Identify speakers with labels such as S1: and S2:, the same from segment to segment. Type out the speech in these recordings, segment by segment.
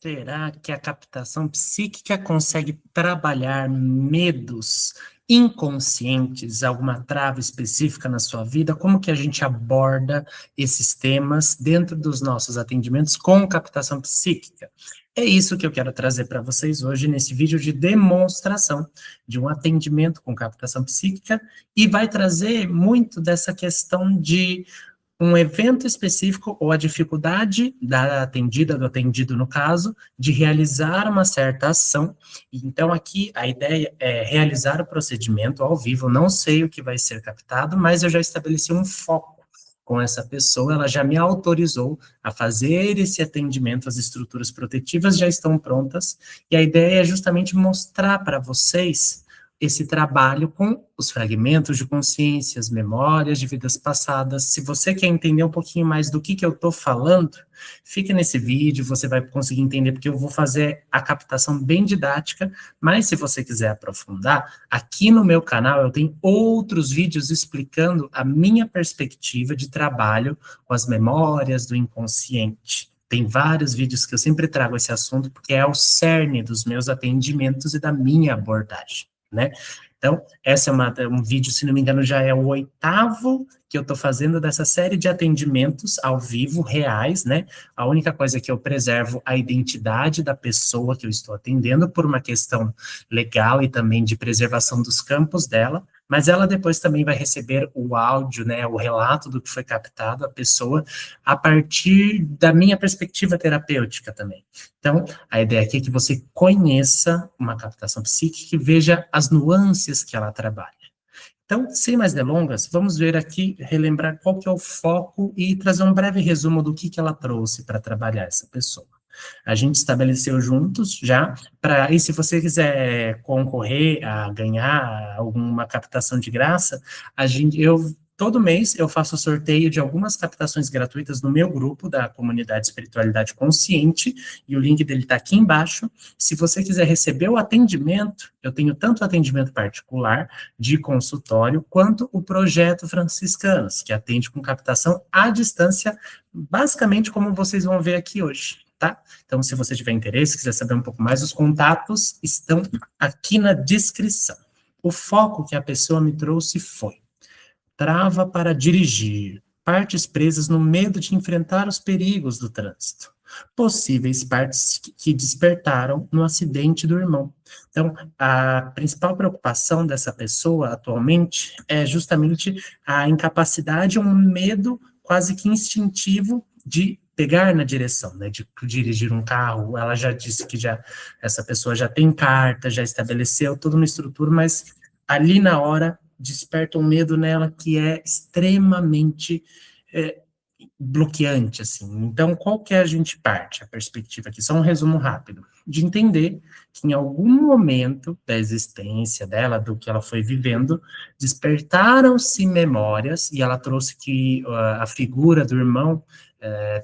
S1: Será que a captação psíquica consegue trabalhar medos inconscientes, alguma trava específica na sua vida? Como que a gente aborda esses temas dentro dos nossos atendimentos com captação psíquica? É isso que eu quero trazer para vocês hoje nesse vídeo de demonstração de um atendimento com captação psíquica e vai trazer muito dessa questão de um evento específico ou a dificuldade da atendida, do atendido no caso, de realizar uma certa ação. Então, aqui a ideia é realizar o procedimento ao vivo. Não sei o que vai ser captado, mas eu já estabeleci um foco com essa pessoa, ela já me autorizou a fazer esse atendimento, as estruturas protetivas já estão prontas, e a ideia é justamente mostrar para vocês esse trabalho com os fragmentos de consciência, as memórias de vidas passadas. Se você quer entender um pouquinho mais do que eu estou falando, fique nesse vídeo, você vai conseguir entender, porque eu vou fazer a captação bem didática, mas se você quiser aprofundar, aqui no meu canal eu tenho outros vídeos explicando a minha perspectiva de trabalho com as memórias do inconsciente. Tem vários vídeos que eu sempre trago esse assunto, porque é o cerne dos meus atendimentos e da minha abordagem, né? Então, essa é um vídeo, se não me engano, já é o 8º que eu estou fazendo dessa série de atendimentos ao vivo, reais, né? A única coisa que eu preservo a identidade da pessoa que eu estou atendendo por uma questão legal e também de preservação dos campos dela, mas ela depois também vai receber o áudio, né, o relato do que foi captado, a pessoa, a partir da minha perspectiva terapêutica também. Então, a ideia aqui é que você conheça uma captação psíquica e veja as nuances que ela trabalha. Então, sem mais delongas, vamos ver aqui, relembrar qual que é o foco e trazer um breve resumo do que ela trouxe para trabalhar essa pessoa. A gente estabeleceu juntos já, e se você quiser concorrer a ganhar alguma captação de graça, todo mês eu faço sorteio de algumas captações gratuitas no meu grupo da comunidade Espiritualidade Consciente, e o link dele está aqui embaixo. Se você quiser receber o atendimento, eu tenho tanto atendimento particular, de consultório, quanto o projeto Franciscanos, que atende com captação à distância, basicamente como vocês vão ver aqui hoje. Tá? Então, se você tiver interesse, quiser saber um pouco mais, os contatos estão aqui na descrição. O foco que a pessoa me trouxe foi: trava para dirigir, partes presas no medo de enfrentar os perigos do trânsito, possíveis partes que despertaram no acidente do irmão. Então, a principal preocupação dessa pessoa atualmente é justamente a incapacidade, um medo quase que instintivo de pegar na direção, né, de dirigir um carro. Ela já disse que essa pessoa já tem carta, já estabeleceu toda uma estrutura, mas ali na hora desperta um medo nela que é extremamente bloqueante, assim. Então, qual que a gente parte? A perspectiva aqui, só um resumo rápido, de entender que em algum momento da existência dela, do que ela foi vivendo, despertaram-se memórias, e ela trouxe que a figura do irmão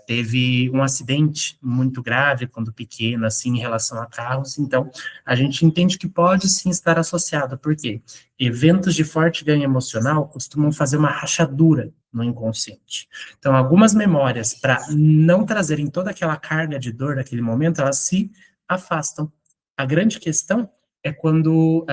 S1: teve um acidente muito grave quando pequena, assim, em relação a carros. Então, a gente entende que pode sim estar associado, porque eventos de forte ganho emocional costumam fazer uma rachadura no inconsciente. Então, algumas memórias, para não trazerem toda aquela carga de dor naquele momento, elas se afastam. A grande questão é quando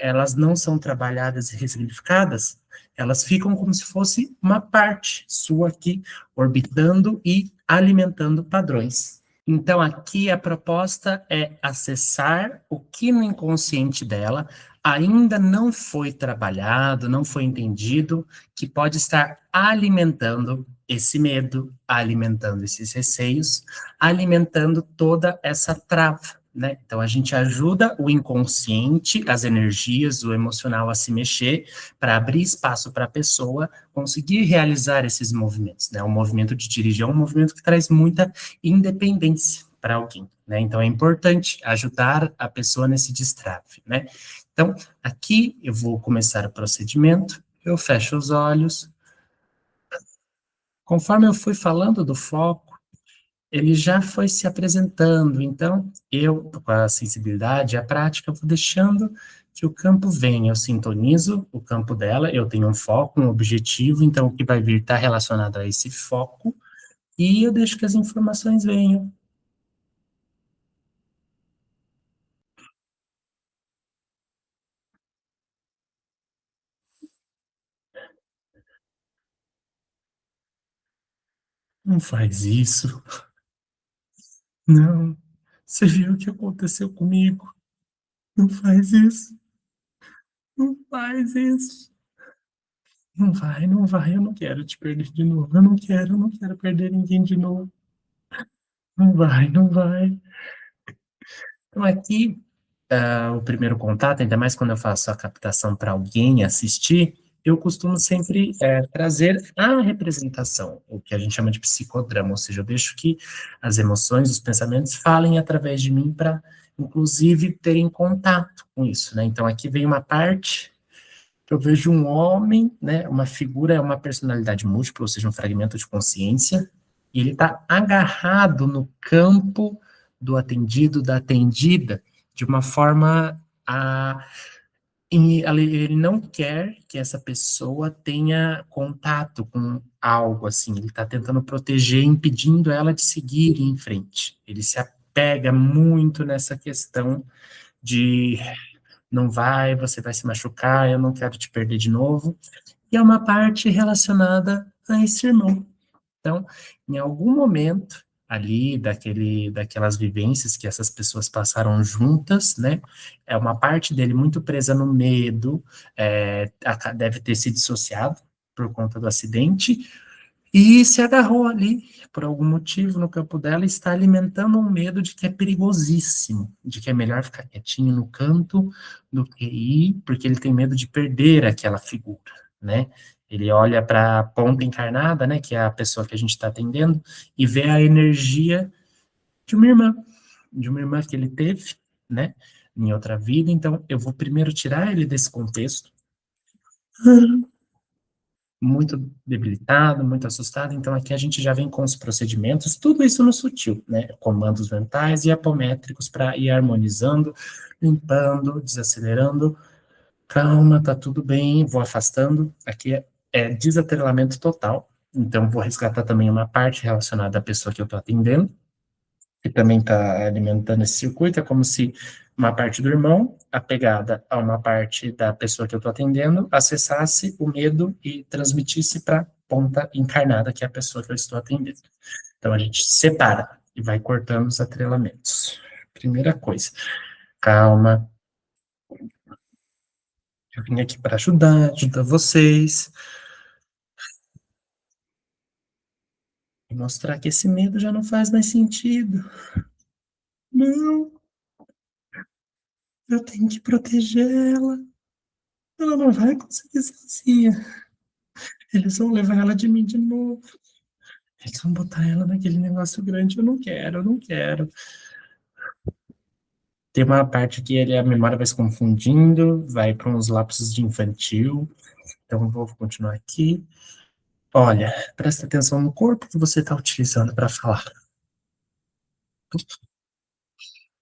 S1: elas não são trabalhadas e ressignificadas, elas ficam como se fosse uma parte sua aqui, orbitando e alimentando padrões. Então, aqui a proposta é acessar o que no inconsciente dela ainda não foi trabalhado, não foi entendido, que pode estar alimentando esse medo, alimentando esses receios, alimentando toda essa trava, né? Então, a gente ajuda o inconsciente, as energias, o emocional a se mexer, para abrir espaço para a pessoa conseguir realizar esses movimentos, né? O movimento de dirigir é um movimento que traz muita independência para alguém, né? Então, é importante ajudar a pessoa nesse destrave, né? Então, aqui eu vou começar o procedimento, eu fecho os olhos. Conforme eu fui falando do foco, ele já foi se apresentando, então eu, com a sensibilidade, a prática, vou deixando que o campo venha, eu sintonizo o campo dela, eu tenho um foco, um objetivo, então o que vai vir está relacionado a esse foco, e eu deixo que as informações venham. Não faz isso. Não. Você viu o que aconteceu comigo? Não faz isso. Não faz isso. Não vai, não vai, eu não quero te perder de novo. Eu não quero perder ninguém de novo. Não vai, não vai. Então aqui, o primeiro contato, ainda mais quando eu faço a captação para alguém assistir, eu costumo sempre, trazer a representação, o que a gente chama de psicodrama, ou seja, eu deixo que as emoções, os pensamentos falem através de mim para, inclusive, terem contato com isso, né. Então aqui vem uma parte que eu vejo um homem, né, uma figura, é uma personalidade múltipla, ou seja, um fragmento de consciência, e ele está agarrado no campo do atendido, da atendida, de uma forma a ele não quer que essa pessoa tenha contato com algo assim, ele está tentando proteger, impedindo ela de seguir em frente. Ele se apega muito nessa questão de não vai, você vai se machucar, eu não quero te perder de novo. E é uma parte relacionada a esse irmão. Então, em algum momento ali daquelas vivências que essas pessoas passaram juntas, né? É uma parte dele muito presa no medo, deve ter se dissociado por conta do acidente, e se agarrou ali, por algum motivo, no campo dela, e está alimentando um medo de que é perigosíssimo, de que é melhor ficar quietinho no canto do que ir, porque ele tem medo de perder aquela figura, né? Ele olha para a ponta encarnada, né, que é a pessoa que a gente está atendendo, e vê a energia de uma irmã, de uma irmã que ele teve, né, em outra vida. Então, eu vou primeiro tirar ele desse contexto, muito debilitado, muito assustado, então aqui a gente já vem com os procedimentos, tudo isso no sutil, né? Comandos mentais e apométricos para ir harmonizando, limpando, desacelerando. Calma, tá tudo bem, vou afastando. Aqui é desatrelamento total, então vou resgatar também uma parte relacionada à pessoa que eu estou atendendo, que também está alimentando esse circuito, é como se uma parte do irmão, apegada a uma parte da pessoa que eu estou atendendo, acessasse o medo e transmitisse para a ponta encarnada, que é a pessoa que eu estou atendendo. Então a gente separa e vai cortando os atrelamentos. Primeira coisa, calma, eu vim aqui para ajudar vocês, e mostrar que esse medo já não faz mais sentido. Não, eu tenho que proteger ela. Ela não vai conseguir sozinha. Eles vão levar ela de mim de novo. Eles vão botar ela naquele negócio grande. Eu não quero, eu não quero. Tem uma parte que a memória vai se confundindo, vai para uns lapsos de infantil. Então, eu vou continuar aqui. Olha, presta atenção no corpo que você está utilizando para falar.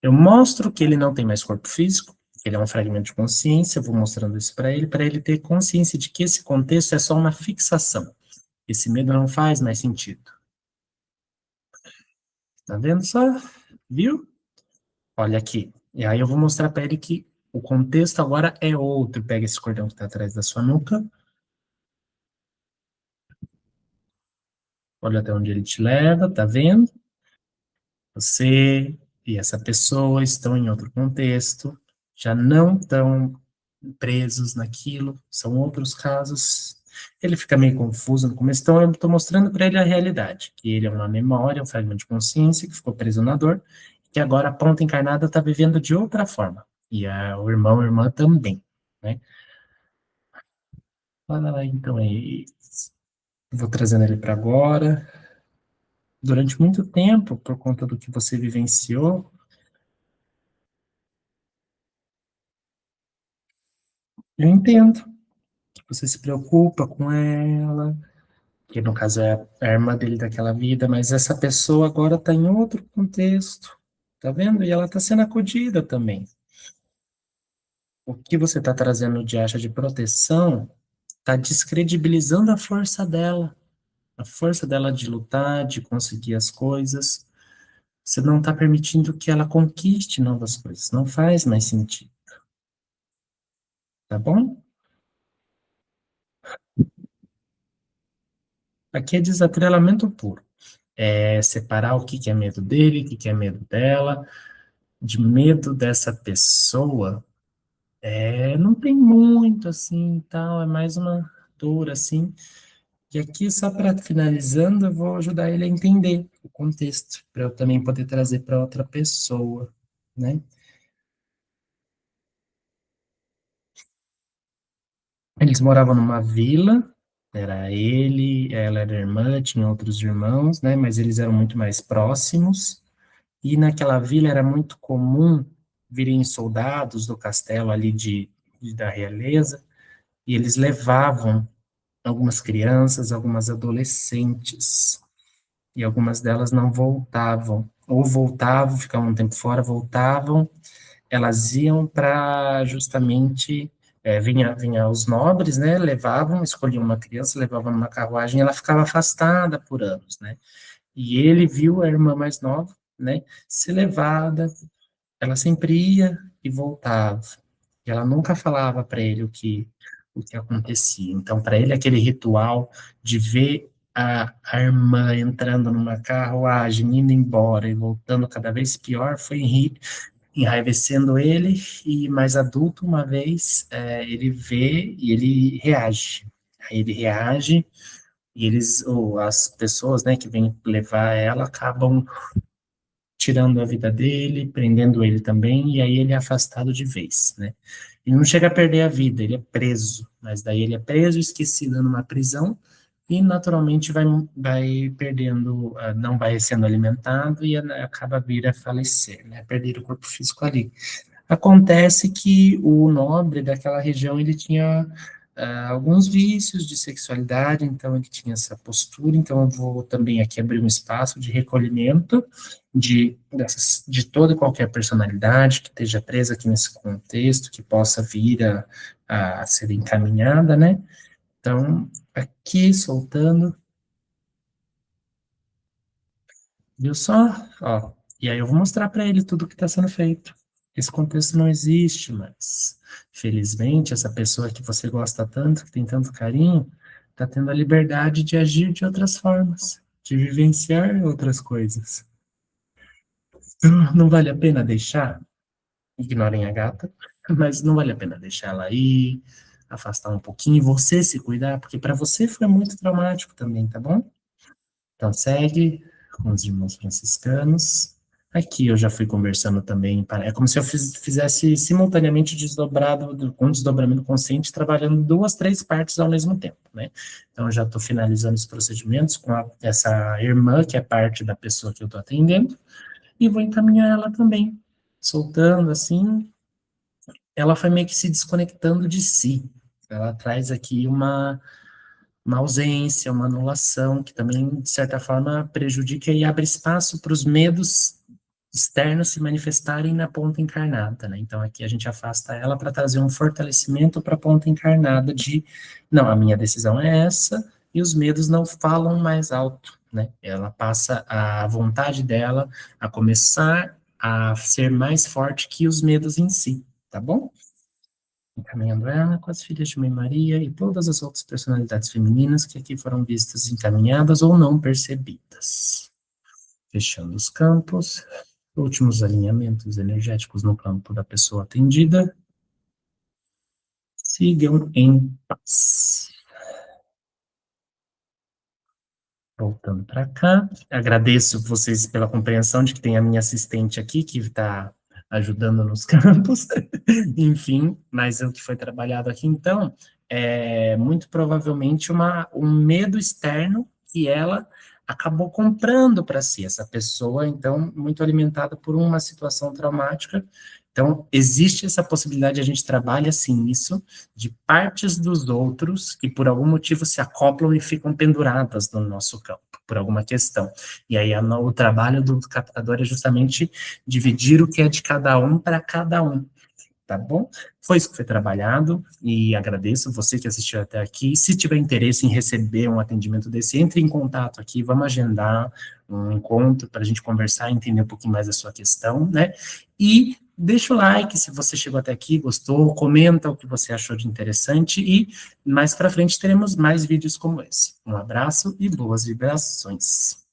S1: Eu mostro que ele não tem mais corpo físico, que ele é um fragmento de consciência, eu vou mostrando isso para ele ter consciência de que esse contexto é só uma fixação. Esse medo não faz mais sentido. Tá vendo só? Viu? Olha aqui. E aí eu vou mostrar para ele que o contexto agora é outro. Pega esse cordão que está atrás da sua nuca. Olha até onde ele te leva, tá vendo? Você e essa pessoa estão em outro contexto, já não estão presos naquilo, são outros casos. Ele fica meio confuso no começo, então eu estou mostrando para ele a realidade, que ele é uma memória, um fragmento de consciência que ficou preso na dor, que agora a ponta encarnada está vivendo de outra forma, e o irmão, a irmã também, né? Ah, então é isso. Vou trazendo ele para agora. Durante muito tempo, por conta do que você vivenciou, eu entendo que você se preocupa com ela, que no caso é a irmã dele daquela vida, mas essa pessoa agora está em outro contexto, tá vendo? E ela está sendo acudida também. O que você está trazendo de acha de proteção está descredibilizando a força dela de lutar, de conseguir as coisas. Você não está permitindo que ela conquiste novas coisas, não faz mais sentido, tá bom? Aqui é desatrelamento puro. separar o que que é medo dele, o que que é medo dela. De medo dessa pessoa, não tem muito assim, tal, é mais uma dor assim. E aqui, só para finalizando, eu vou ajudar ele a entender o contexto, para eu também poder trazer para outra pessoa, né? Eles moravam numa vila, era ele, ela era irmã, tinha outros irmãos, né? Mas eles eram muito mais próximos. E naquela vila era muito comum virem soldados do castelo ali da realeza, e eles levavam algumas crianças, algumas adolescentes, e algumas delas não voltavam, ou voltavam, ficavam um tempo fora, voltavam, elas iam para justamente, vinha os nobres, né, levavam, escolhiam uma criança, levavam numa carruagem, ela ficava afastada por anos, né, e ele viu a irmã mais nova, né, ser levada, ela sempre ia e voltava. E ela nunca falava para ele o que acontecia. Então, para ele, aquele ritual de ver a irmã entrando numa carruagem, indo embora e voltando cada vez pior, foi enraivecendo ele. E mais adulto, uma vez, ele vê e ele reage. Aí ele reage e ou as pessoas, né, que vêm levar ela acabam tirando a vida dele, prendendo ele também, e aí ele é afastado de vez, né? Ele não chega a perder a vida, ele é preso, mas daí ele é preso, esquecido numa prisão, e naturalmente vai perdendo, não vai sendo alimentado e acaba vir a falecer, né? Perder o corpo físico ali. Acontece que o nobre daquela região, ele tinha alguns vícios de sexualidade, então ele tinha essa postura, então eu vou também aqui abrir um espaço de recolhimento de toda e qualquer personalidade que esteja presa aqui nesse contexto, que possa vir a ser encaminhada, né? Então, aqui, soltando, viu só? Ó, e aí eu vou mostrar para ele tudo o que está sendo feito. Esse contexto não existe, mas felizmente essa pessoa que você gosta tanto, que tem tanto carinho, está tendo a liberdade de agir de outras formas, de vivenciar outras coisas. Então, não vale a pena deixar, ignorem a gata, mas não vale a pena deixar ela ir, afastar um pouquinho, você se cuidar, porque para você foi muito traumático também, tá bom? Então, segue com os irmãos franciscanos. Aqui eu já fui conversando também. É como se eu fizesse simultaneamente com desdobramento consciente, trabalhando duas, três partes ao mesmo tempo, né? Então, eu já estou finalizando os procedimentos com essa irmã, que é parte da pessoa que eu estou atendendo, e vou encaminhar ela também, soltando assim. Ela foi meio que se desconectando de si. Ela traz aqui uma ausência, uma anulação, que também, de certa forma, prejudica e abre espaço para os medos externos se manifestarem na ponta encarnada, né? Então, aqui a gente afasta ela para trazer um fortalecimento para a ponta encarnada não, a minha decisão é essa, e os medos não falam mais alto, né? Ela passa a vontade dela a começar a ser mais forte que os medos em si, tá bom? Encaminhando ela com as filhas de Mãe Maria e todas as outras personalidades femininas que aqui foram vistas encaminhadas ou não percebidas. Fechando os campos, últimos alinhamentos energéticos no campo da pessoa atendida. Sigam em paz. Voltando para cá, agradeço vocês pela compreensão de que tem a minha assistente aqui, que está ajudando nos campos, enfim, mas o que foi trabalhado aqui, então, é muito provavelmente um medo externo que ela acabou comprando para si, essa pessoa, então, muito alimentada por uma situação traumática. Então, existe essa possibilidade, a gente trabalha assim nisso, de partes dos outros que por algum motivo se acoplam e ficam penduradas no nosso campo, por alguma questão. E aí o trabalho do captador é justamente dividir o que é de cada um para cada um, tá bom? Foi isso que foi trabalhado e agradeço você que assistiu até aqui. Se tiver interesse em receber um atendimento desse, entre em contato aqui, vamos agendar um encontro para a gente conversar, entender um pouquinho mais a sua questão, né? E deixa o like se você chegou até aqui, gostou, comenta o que você achou de interessante e mais para frente teremos mais vídeos como esse. Um abraço e boas vibrações.